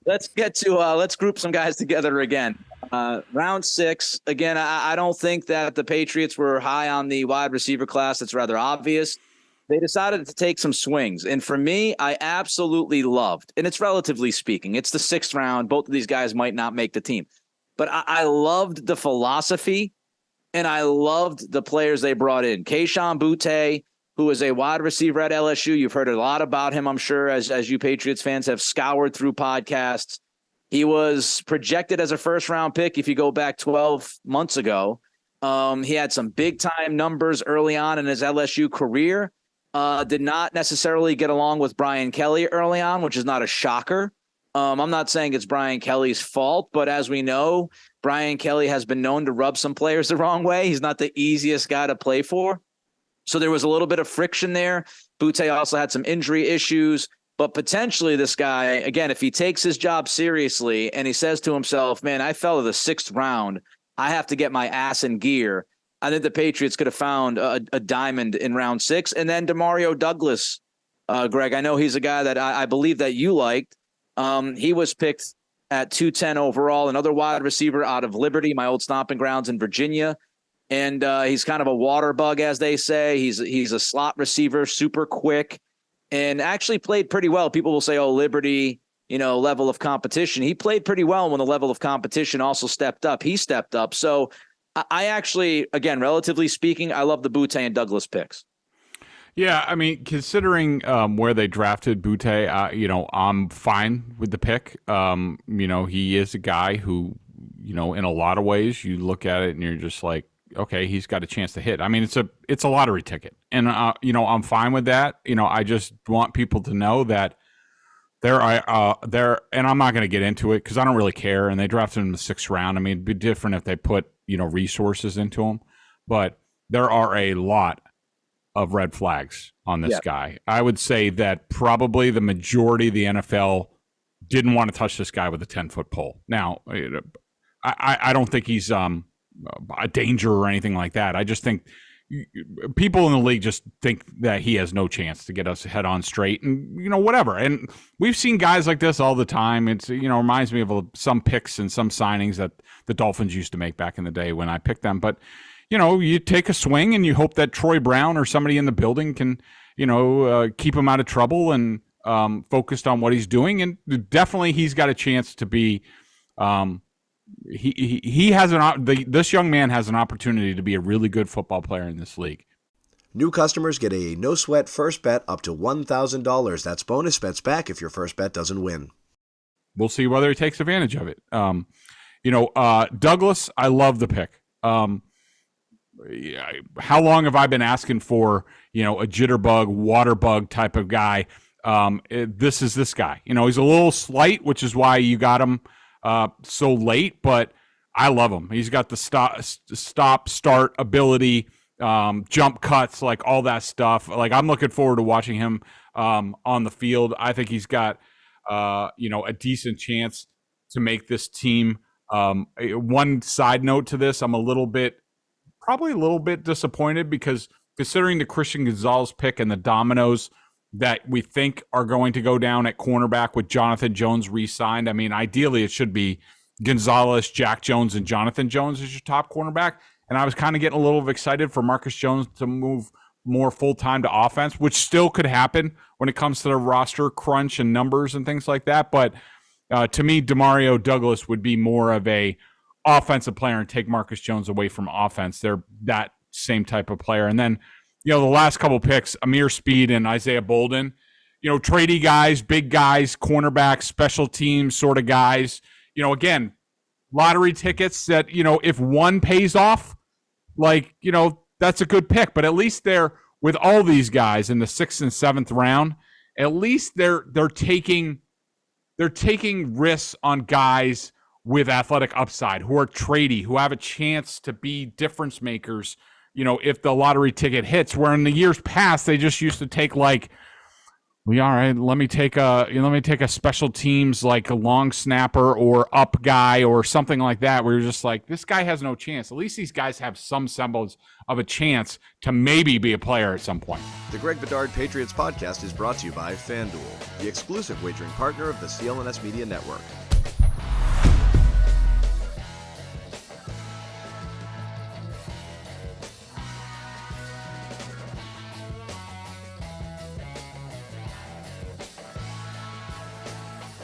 let's get to let's group some guys together again. Round 6. Again, I don't think that the Patriots were high on the wide receiver class. That's rather obvious. They decided to take some swings. And for me, I absolutely loved, and it's relatively speaking, it's the 6th round. Both of these guys might not make the team. But I loved the philosophy, and I loved the players they brought in. Kayshon Boutte, who is a wide receiver at LSU. You've heard a lot about him, I'm sure, as you Patriots fans have scoured through podcasts. He was projected as a first-round pick if you go back 12 months ago. He had some big-time numbers early on in his LSU career. Did not necessarily get along with Brian Kelly early on, which is not a shocker. I'm not saying it's Brian Kelly's fault, but as we know, Brian Kelly has been known to rub some players the wrong way. He's not the easiest guy to play for. So there was a little bit of friction there. Boutte also had some injury issues, but potentially this guy, again, if he takes his job seriously and he says to himself, man, I fell to the 6th round, I have to get my ass in gear. I think the Patriots could have found a diamond in round 6. And then Demario Douglas, Greg, I know he's a guy that I believe that you liked. He was picked at 210 overall, another wide receiver out of Liberty, my old stomping grounds in Virginia. And he's kind of a water bug, as they say. He's a slot receiver, super quick, and actually played pretty well. People will say, oh, Liberty, level of competition. He played pretty well when the level of competition also stepped up. He stepped up. So I actually, again, relatively speaking, I love the Boutte and Douglas picks. Yeah, I mean, considering where they drafted Boutte, I'm fine with the pick. He is a guy who, in a lot of ways, you look at it and you're just like, okay, he's got a chance to hit. I mean, it's a lottery ticket, and I'm fine with that. I just want people to know that there, and I'm not going to get into it because I don't really care. And they drafted him in the 6th round. I mean, it'd be different if they put resources into him, but there are a lot of red flags on this guy. I would say that probably the majority of the NFL didn't want to touch this guy with a 10-foot pole. Now, I don't think he's a danger or anything like that. I just think people in the league just think that he has no chance to get us head on straight and, whatever. And we've seen guys like this all the time. It's, reminds me of some picks and some signings that the Dolphins used to make back in the day when I picked them. But, you take a swing and you hope that Troy Brown or somebody in the building can, keep him out of trouble and focused on what he's doing. And definitely he's got a chance to be he has this young man has an opportunity to be a really good football player in this league. New customers get a no-sweat first bet up to $1,000. That's bonus bets back if your first bet doesn't win. We'll see whether he takes advantage of it. Douglas, I love the pick. How long have I been asking for, a jitterbug, water bug type of guy? This is this guy. He's a little slight, which is why you got him so late, but I love him. He's got the stop, start ability, jump cuts, like all that stuff. Like I'm looking forward to watching him on the field. I think he's got, a decent chance to make this team. One side note to this, I'm probably a little bit disappointed because considering the Christian Gonzalez pick and the dominoes that we think are going to go down at cornerback with Jonathan Jones re-signed. I mean, ideally it should be Gonzalez, Jack Jones, and Jonathan Jones as your top cornerback. And I was kind of getting a little excited for Marcus Jones to move more full-time to offense, which still could happen when it comes to the roster crunch and numbers and things like that. But to me, Demario Douglas would be more of a offensive player and take Marcus Jones away from offense. They're that same type of player. And then, the last couple picks, Amir Speed and Isaiah Bolden, tradey guys, big guys, cornerbacks, special teams sort of guys, again, lottery tickets that, if one pays off, that's a good pick. But at least they're with all these guys in the 6th and 7th round, at least they're taking risks on guys with athletic upside who are tradey, who have a chance to be difference makers, if the lottery ticket hits, where in the years past, they just used to take Well, all right. Let me take a special teams like a long snapper or up guy or something like that, where you're just like, this guy has no chance. At least these guys have some semblance of a chance to maybe be a player at some point. The Greg Bedard Patriots podcast is brought to you by FanDuel, the exclusive wagering partner of the CLNS Media Network.